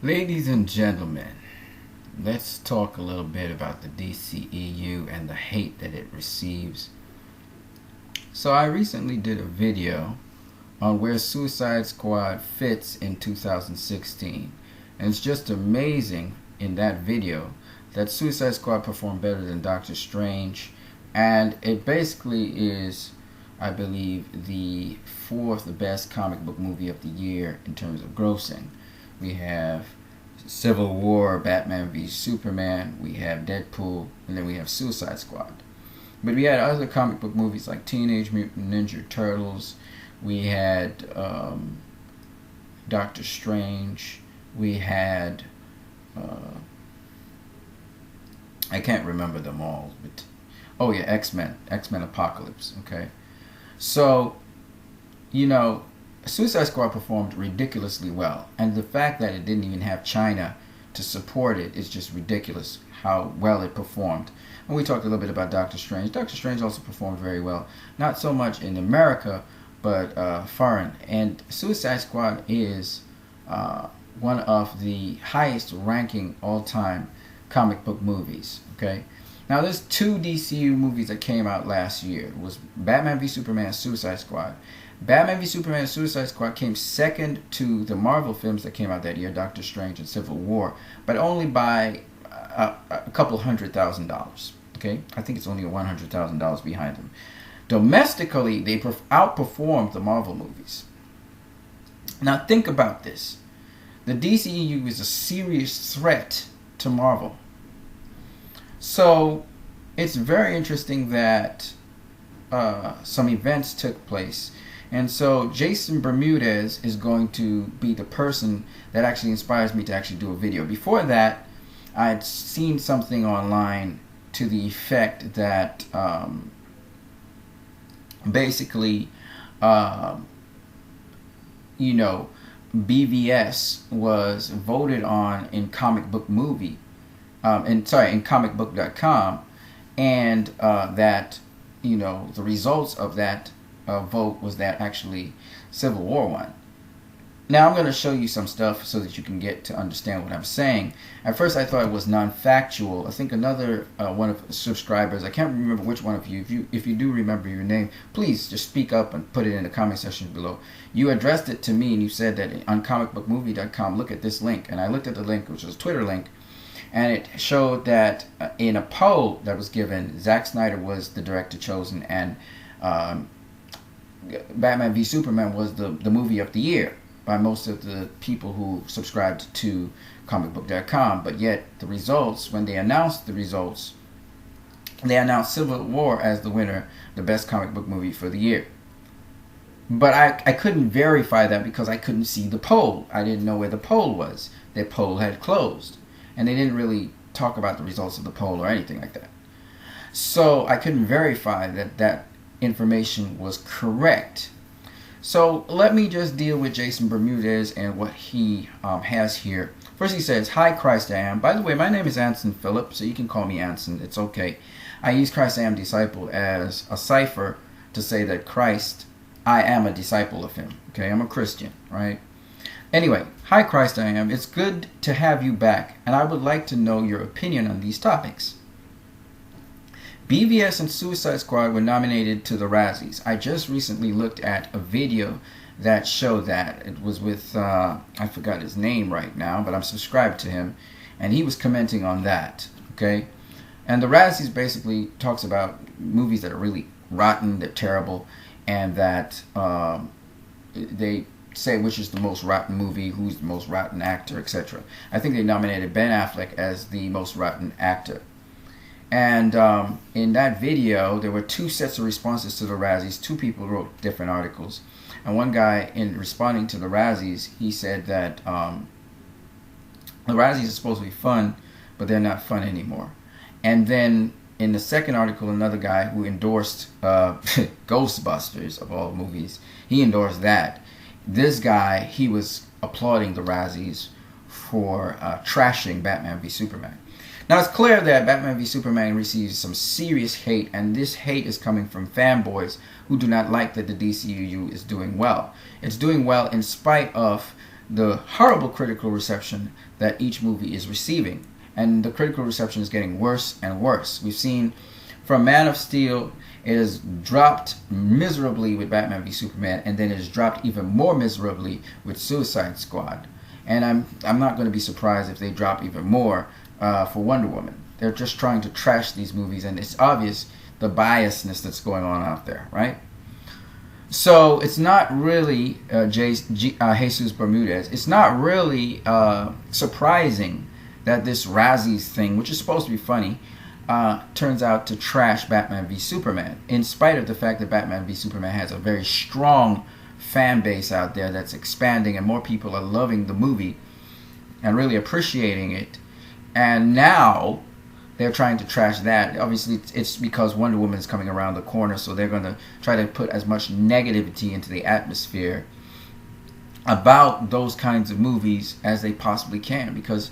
Ladies and gentlemen, let's talk a little bit about the DCEU and the hate that it receives. So I recently did a video on where Suicide Squad fits in 2016. And it's just amazing in that video that Suicide Squad performed better than Doctor Strange. And it basically is, I believe, the fourth best comic book movie of the year in terms of grossing. We have Civil War, Batman v Superman, we have Deadpool, and then we have Suicide Squad. But we had other comic book movies like Teenage Mutant Ninja Turtles, we had Doctor Strange, we had, I can't remember them all, but, oh yeah, X-Men Apocalypse, okay? So, Suicide Squad performed ridiculously well, and the fact that it didn't even have China to support it is just ridiculous how well it performed. And we talked a little bit about Doctor Strange. Doctor Strange also performed very well, not so much in America, but foreign. And Suicide Squad is one of the highest ranking all-time comic book movies, okay? Now, there's two DCU movies that came out last year. It was Batman v Superman and Suicide Squad. Batman v Superman and Suicide Squad came second to the Marvel films that came out that year, Doctor Strange and Civil War, but only by a couple $100,000. Okay, I think it's only $100,000 behind them. Domestically, they outperformed the Marvel movies. Now, think about this. The DCEU is a serious threat to Marvel. So, it's very interesting that some events took place. And so Jason Bermudez is going to be the person that actually inspires me to actually do a video. Before that, I'd seen something online to the effect that basically, BVS was voted on in Comic Book Movie, in comicbook.com, and that, the results of that vote was that actually Civil War won. Now I'm going to show you some stuff so that you can get to understand what I'm saying. At first I thought it was non-factual. I think another one of the subscribers, I can't remember which one of you, if you do remember your name, please just speak up and put it in the comment section below. You addressed it to me and you said that on comicbookmovie.com, look at this link. And I looked at the link, which was a Twitter link, and it showed that in a poll that was given, Zack Snyder was the director chosen, and Batman v Superman was the movie of the year by most of the people who subscribed to comicbook.com. But yet the results, when they announced the results, they announced Civil War as the winner, the best comic book movie for the year. But I couldn't verify that because I couldn't see the poll. I didn't know where the poll was. The poll had closed, and they didn't really talk about the results of the poll or anything like that. So I couldn't verify that information was correct. So let me just deal with Jason Bermudez and what he has here. First he says, "Hi Christ I am." By the way, my name is Anson Phillip, so you can call me Anson. It's okay. I use Christ I am disciple as a cipher to say that Christ, I am a disciple of him. Okay, I'm a Christian, right? Anyway, "Hi Christ I am. It's good to have you back, and I would like to know your opinion on these topics. BVS and Suicide Squad were nominated to the Razzies. I just recently looked at a video that showed that. It was with, I forgot his name right now, but I'm subscribed to him, and he was commenting on that, okay? And the Razzies basically talks about movies that are really rotten, they're terrible, and that they say which is the most rotten movie, who's the most rotten actor, etc. I think they nominated Ben Affleck as the most rotten actor. And in that video, there were two sets of responses to the Razzies. Two people wrote different articles. And one guy, in responding to the Razzies, he said that the Razzies are supposed to be fun, but they're not fun anymore. And then in the second article, another guy who endorsed Ghostbusters, of all movies, he endorsed that. This guy, he was applauding the Razzies for trashing Batman v Superman. Now, it's clear that Batman v Superman receives some serious hate, and this hate is coming from fanboys who do not like that the DCEU is doing well. It's doing well in spite of the horrible critical reception that each movie is receiving. And the critical reception is getting worse and worse. We've seen from Man of Steel, it has dropped miserably with Batman v Superman, and then it has dropped even more miserably with Suicide Squad. And I'm not going to be surprised if they drop even more for Wonder Woman. They're just trying to trash these movies, and it's obvious the biasness that's going on out there, right? So it's not really Jesus Bermudez. It's not really surprising that this Razzies thing, which is supposed to be funny, turns out to trash Batman v Superman, in spite of the fact that Batman v Superman has a very strong fan base out there that's expanding, and more people are loving the movie and really appreciating it. And now they're trying to trash that. Obviously, it's because Wonder Woman is coming around the corner, so they're going to try to put as much negativity into the atmosphere about those kinds of movies as they possibly can, because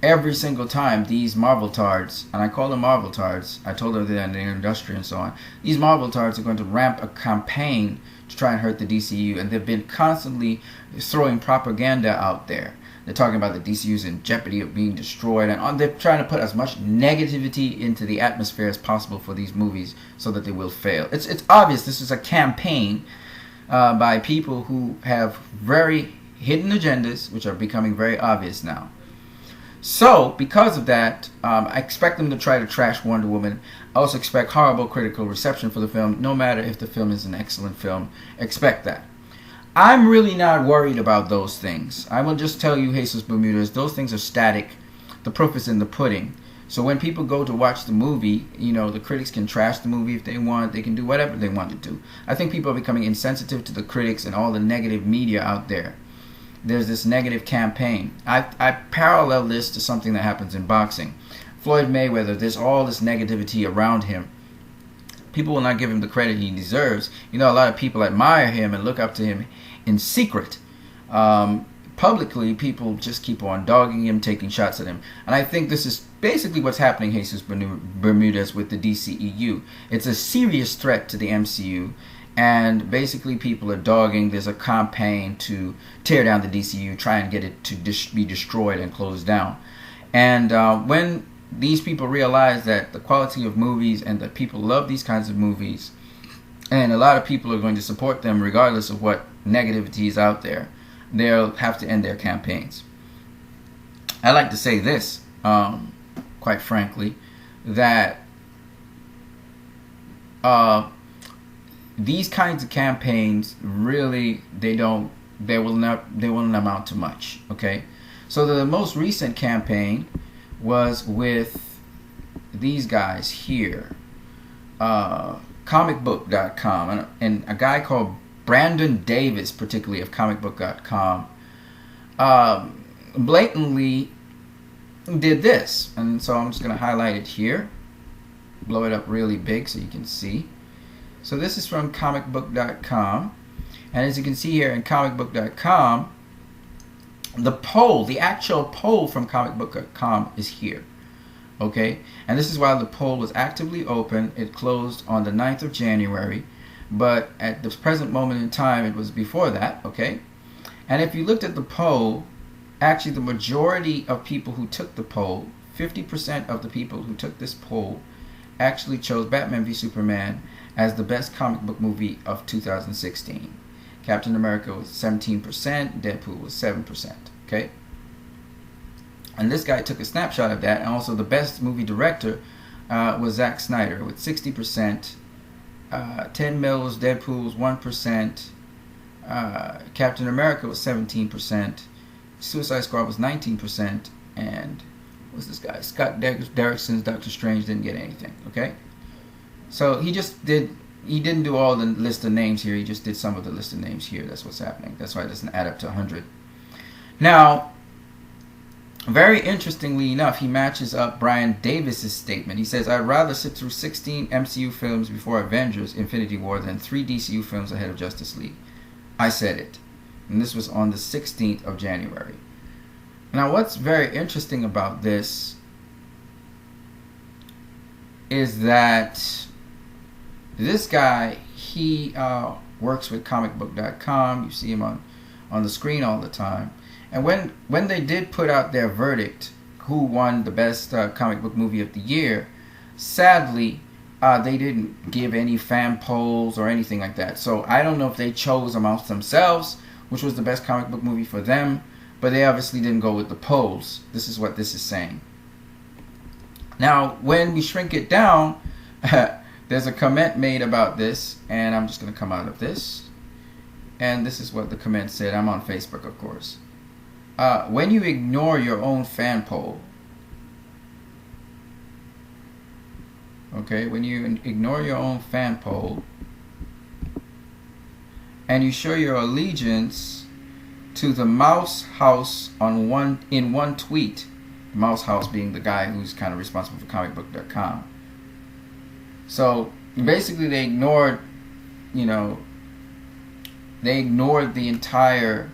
every single time these Marvel tards, and I call them Marvel tards, I told them that in the industry and so on, these Marvel tards are going to ramp a campaign to try and hurt the DCEU, and they've been constantly throwing propaganda out there. They're talking about the DCEU's in jeopardy of being destroyed, and they're trying to put as much negativity into the atmosphere as possible for these movies so that they will fail. It's obvious this is a campaign by people who have very hidden agendas, which are becoming very obvious now. So, because of that, I expect them to try to trash Wonder Woman. I also expect horrible critical reception for the film, no matter if the film is an excellent film. Expect that. I'm really not worried about those things. I will just tell you, Jesus Bermudez, those things are static. The proof is in the pudding. So when people go to watch the movie, the critics can trash the movie if they want. They can do whatever they want to do. I think people are becoming insensitive to the critics and all the negative media out there. There's this negative campaign. I parallel this to something that happens in boxing. Floyd Mayweather, there's all this negativity around him. People will not give him the credit he deserves. A lot of people admire him and look up to him in secret. Publicly, people just keep on dogging him, taking shots at him. And I think this is basically what's happening, Jesus Bermudez, with the DCEU. It's a serious threat to the MCU. And basically people are dogging. There's a campaign to tear down the DCU, try and get it to be destroyed and closed down. And when these people realize that the quality of movies and that people love these kinds of movies, and a lot of people are going to support them regardless of what negativity is out there, they'll have to end their campaigns. I like to say this, quite frankly, that these kinds of campaigns really they will not amount to much. Okay, so the most recent campaign was with these guys here, comicbook.com, and a guy called Brandon Davis, particularly of comicbook.com, blatantly did this. And so I'm just going to highlight it here, blow it up really big so you can see. So this is from comicbook.com, and as you can see here in comicbook.com, the poll, the actual poll from comicbook.com is here. Okay, and this is while the poll was actively open. It closed on the 9th of January, but at the present moment in time, it was before that. Okay, and if you looked at the poll, actually the majority of people who took the poll, 50% of the people who took this poll, actually chose Batman v Superman as the best comic book movie of 2016. Captain America was 17%, Deadpool was 7%. Okay, and this guy took a snapshot of that, and also the best movie director was Zack Snyder with 60%. 10 mils, Deadpool was 1%. Captain America was 17%. Suicide Squad was 19%. And what's this guy? Scott Derrickson's Doctor Strange didn't get anything. Okay, so he didn't do all the list of names here. He just did some of the list of names here. That's what's happening. That's why it doesn't add up to 100. Now, very interestingly enough, he matches up Brian Davis's statement. He says, I'd rather sit through 16 MCU films before Avengers Infinity War than 3 DCU films ahead of Justice League. I said it. And this was on the 16th of January. Now, what's very interesting about this is that this guy, he works with comicbook.com. You see him on the screen all the time. And when they did put out their verdict, who won the best comic book movie of the year, sadly, they didn't give any fan polls or anything like that. So I don't know if they chose amongst themselves which was the best comic book movie for them, but they obviously didn't go with the polls. This is what this is saying. Now, when we shrink it down, there's a comment made about this, and I'm just going to come out of this. And this is what the comment said. I'm on Facebook, of course. When you ignore your own fan poll, okay, when you ignore your own fan poll, and you show your allegiance to the Mouse House in one tweet, Mouse House being the guy who's kind of responsible for comicbook.com. So basically they ignored, the entire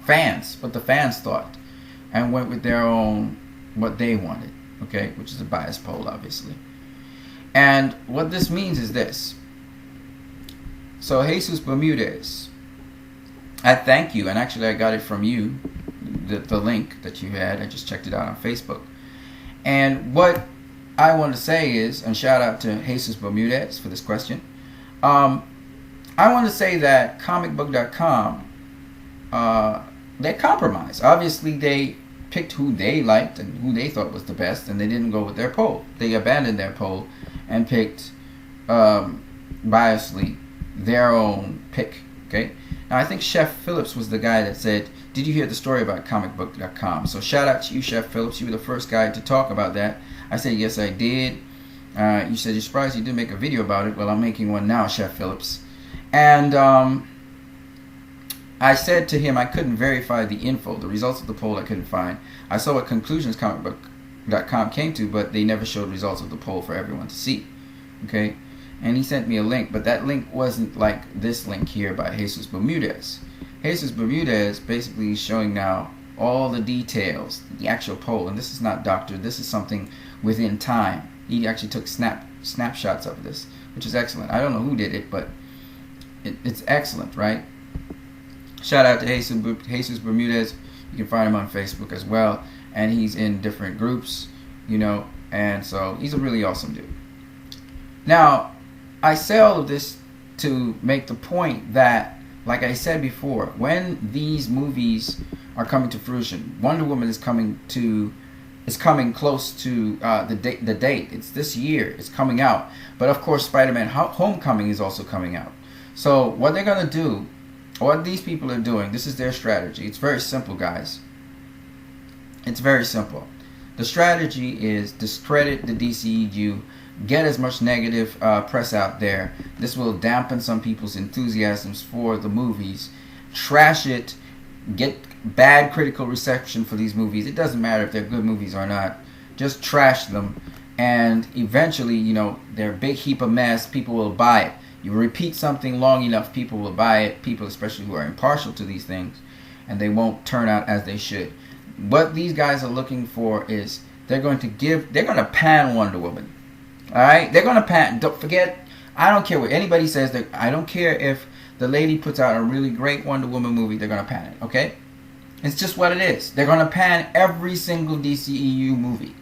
fans, what the fans thought, and went with their own, what they wanted, okay, which is a biased poll, obviously. And what this means is this. So Jesus Bermudez, I thank you, and actually I got it from you, the link that you had. I just checked it out on Facebook. And what I want to say is, and shout out to Jesus Bermudez for this question, I want to say that comicbook.com, they compromised. Obviously they picked who they liked and who they thought was the best, and they didn't go with their poll. They abandoned their poll and picked biasly their own pick. Okay. Now I think Chef Phillips was the guy that said, "Did you hear the story about comicbook.com?" So shout out to you, Chef Phillips. You were the first guy to talk about that. I said, yes, I did. You said you're surprised you didn't make a video about it. Well, I'm making one now, Chef Phillips. And I said to him I couldn't verify the info, the results of the poll I couldn't find. I saw what conclusions comicbook.com came to, but they never showed results of the poll for everyone to see. Okay? And he sent me a link, but that link wasn't like this link here by Jesus Bermudez. Jesus Bermudez basically is showing now all the details, the actual poll, and this is not doctored, this is something within time. He actually took snapshots of this, which is excellent. I don't know who did it, but it's excellent, right? Shout out to Jesus Bermudez. You can find him on Facebook as well, and he's in different groups, and so he's a really awesome dude. Now, I say all of this to make the point that, like I said before, when these movies are coming to fruition, Wonder Woman is coming close to the date. It's this year. It's coming out. But of course, Spider-Man Homecoming is also coming out. So what they're going to do, what these people are doing, this is their strategy. It's very simple, guys. It's very simple. The strategy is discredit the DCEU, get as much negative press out there. This will dampen some people's enthusiasms for the movies. Trash it. Get bad critical reception for these movies. It doesn't matter if they're good movies or not. Just trash them. And eventually, they're a big heap of mess. People will buy it. You repeat something long enough, people will buy it. People especially who are impartial to these things. And they won't turn out as they should. What these guys are looking for is they're going to pan Wonder Woman. Alright? They're going to pan. Don't forget, I don't care what anybody says. I don't care if the lady puts out a really great Wonder Woman movie, they're going to pan it. Okay? It's just what it is. They're going to pan every single DCEU movie.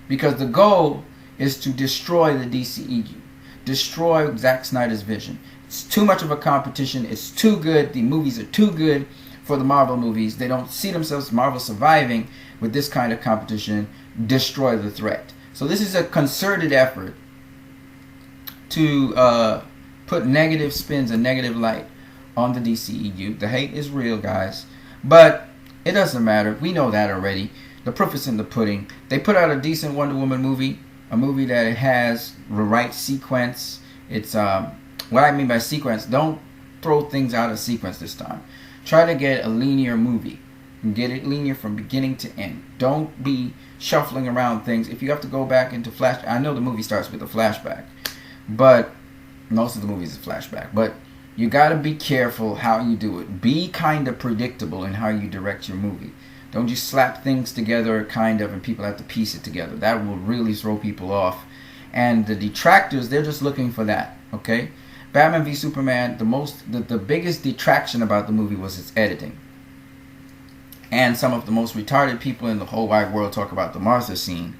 Because the goal is to destroy the DCEU. Destroy Zack Snyder's vision. It's too much of a competition. It's too good. The movies are too good for the Marvel movies. They don't see themselves, Marvel, surviving with this kind of competition. Destroy the threat. So this is a concerted effort to put negative spins and negative light on the DCEU. The hate is real, guys. But it doesn't matter. We know that already. The proof is in the pudding. They put out a decent Wonder Woman movie. A movie that it has the right sequence. It's what I mean by sequence, don't throw things out of sequence this time. Try to get a linear movie. Get it linear from beginning to end. Don't be shuffling around things. If you have to go back into flashback, I know the movie starts with a flashback, but most of the movies is a flashback. But you got to be careful how you do it. Be kind of predictable in how you direct your movie. Don't just slap things together kind of and people have to piece it together. That will really throw people off. And the detractors, they're just looking for that, okay? Batman v Superman, the biggest detraction about the movie was its editing. And some of the most retarded people in the whole wide world talk about the Martha scene.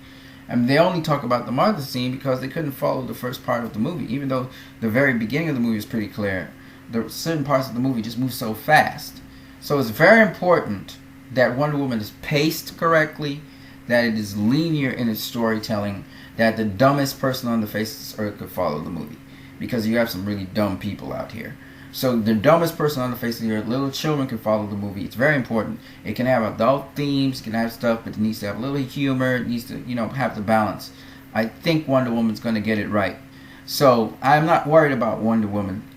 And they only talk about the Martha scene because they couldn't follow the first part of the movie. Even though the very beginning of the movie is pretty clear, the certain parts of the movie just move so fast. So it's very important that Wonder Woman is paced correctly, that it is linear in its storytelling, that the dumbest person on the face of this earth could follow the movie. Because you have some really dumb people out here. So the dumbest person on the face of the earth, little children can follow the movie. It's very important. It can have adult themes, it can have stuff, but it needs to have a little humor. It needs to, have the balance. I think Wonder Woman's going to get it right. So I'm not worried about Wonder Woman.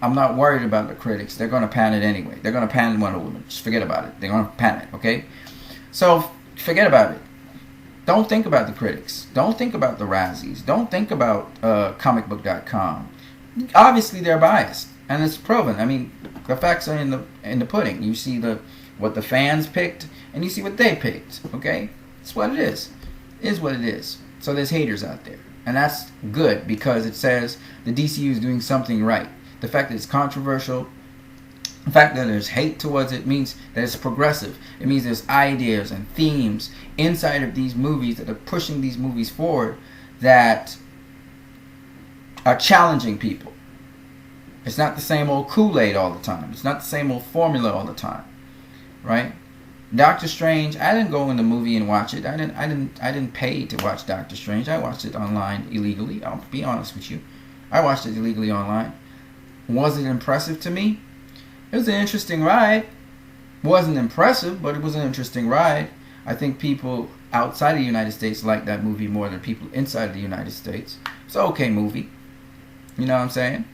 I'm not worried about the critics. They're going to pan it anyway. They're going to pan Wonder Woman. Just forget about it. They're going to pan it, okay? So forget about it. Don't think about the critics. Don't think about the Razzies. Don't think about comicbook.com. Obviously, they're biased. And it's proven. I mean, the facts are in the pudding. You see what the fans picked, and you see what they picked. Okay, it's what it is. It is what it is. So there's haters out there, and that's good because it says the DCU is doing something right. The fact that it's controversial, the fact that there's hate towards it means that it's progressive. It means there's ideas and themes inside of these movies that are pushing these movies forward that are challenging people. It's not the same old Kool-Aid all the time. It's not the same old formula all the time, right? Doctor Strange, I didn't go in the movie and watch it. I didn't pay to watch Doctor Strange. I watched it online illegally. I'll be honest with you. I watched it illegally online. Was it impressive to me? It was an interesting ride. Wasn't impressive, but it was an interesting ride. I think people outside of the United States like that movie more than people inside of the United States. It's an okay movie. You know what I'm saying?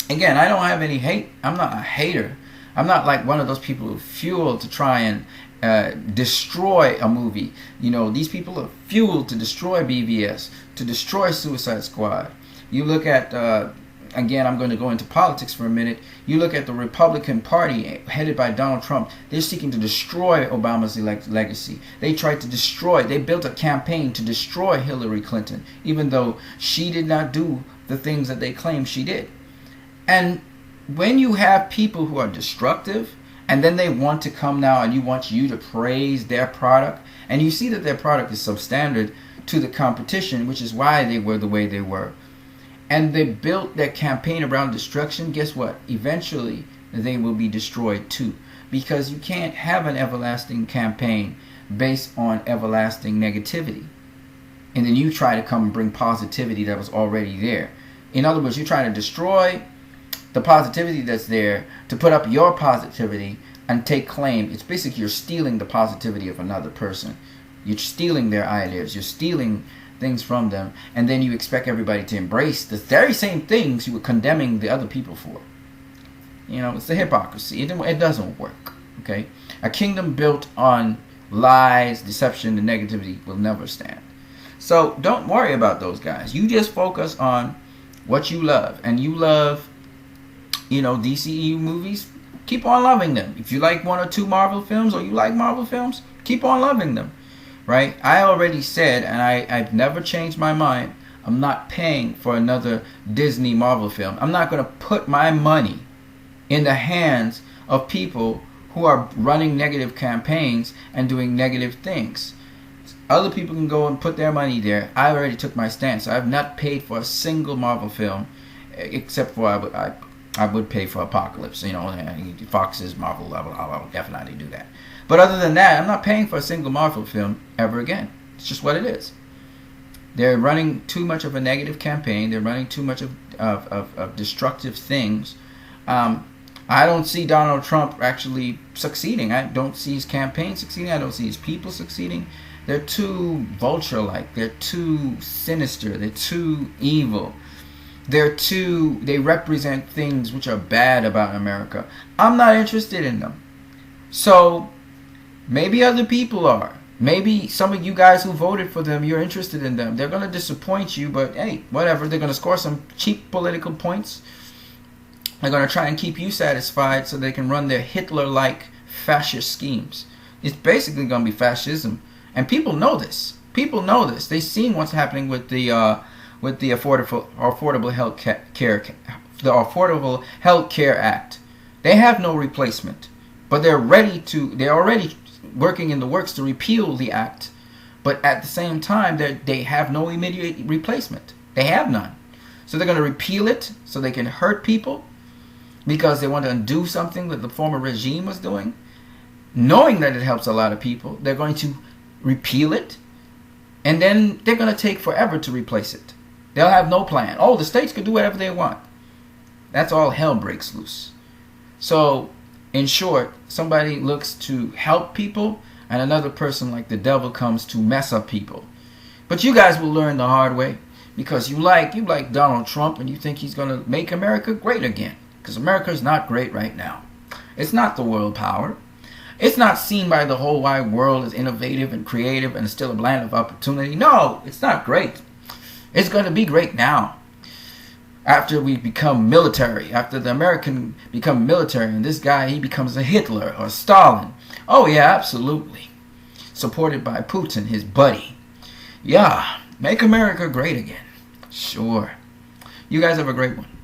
Again, I don't have any hate. I'm not a hater. I'm not like one of those people who fuel to try and destroy a movie. These people are fueled to destroy BVS, to destroy Suicide Squad. You look at, again, I'm going to go into politics for a minute. You look at the Republican Party headed by Donald Trump. They're seeking to destroy Obama's legacy. They tried to destroy, they built a campaign to destroy Hillary Clinton, even though she did not do the things that they claim she did. And when you have people who are destructive, and then they want to come now and want you to praise their product, and you see that their product is substandard to the competition, which is why they were the way they were, and they built their campaign around destruction, guess what? Eventually, they will be destroyed too. Because you can't have an everlasting campaign based on everlasting negativity. And then you try to come and bring positivity that was already there. In other words, you try to destroy the positivity that's there to put up your positivity and take claim. It's basically you're stealing the positivity of another person. You're stealing their ideas. You're stealing things from them. And then you expect everybody to embrace the very same things you were condemning the other people for. It's the hypocrisy. It doesn't work. Okay? A kingdom built on lies, deception, and negativity will never stand. So don't worry about those guys. You just focus on what you love. And you love DCEU movies, keep on loving them. If you like one or two Marvel films, or you like Marvel films, keep on loving them, right? I already said, and I've never changed my mind, I'm not paying for another Disney Marvel film. I'm not going to put my money in the hands of people who are running negative campaigns and doing negative things. Other people can go and put their money there. I already took my stance. I've not paid for a single Marvel film, except for I would pay for Apocalypse. Fox's Marvel, I will definitely do that. But other than that, I'm not paying for a single Marvel film ever again. It's just what it is. They're running too much of a negative campaign. They're running too much of destructive things. I don't see Donald Trump actually succeeding. I don't see his campaign succeeding. I don't see his people succeeding. They're too vulture-like. They're too sinister. They're too evil. They represent things which are bad about America. I'm not interested in them. So maybe other people are. Maybe some of you guys who voted for them, you're interested in them. They're going to disappoint you, but hey, whatever. They're going to score some cheap political points. They're going to try and keep you satisfied so they can run their Hitler-like fascist schemes. It's basically going to be fascism. And people know this. People know this. They've seen what's happening with the with the Affordable Health Care Act. They have no replacement, but they're already working in the works to repeal the act. But at the same time, they have no immediate replacement. They have none. So they're going to repeal it so they can hurt people because they want to undo something that the former regime was doing. Knowing that it helps a lot of people, they're going to repeal it, and then they're going to take forever to replace it. They'll have no plan. Oh, the states could do whatever they want. That's all hell breaks loose. So, in short, somebody looks to help people, and another person like the devil comes to mess up people. But you guys will learn the hard way, because you like Donald Trump, and you think he's going to make America great again. Because America is not great right now. It's not the world power. It's not seen by the whole wide world as innovative and creative and still a land of opportunity. No, it's not great. It's going to be great now. After we become military, after the American become military, and this guy, he becomes a Hitler or Stalin. Oh yeah, absolutely. Supported by Putin, his buddy. Yeah, make America great again. Sure. You guys have a great one.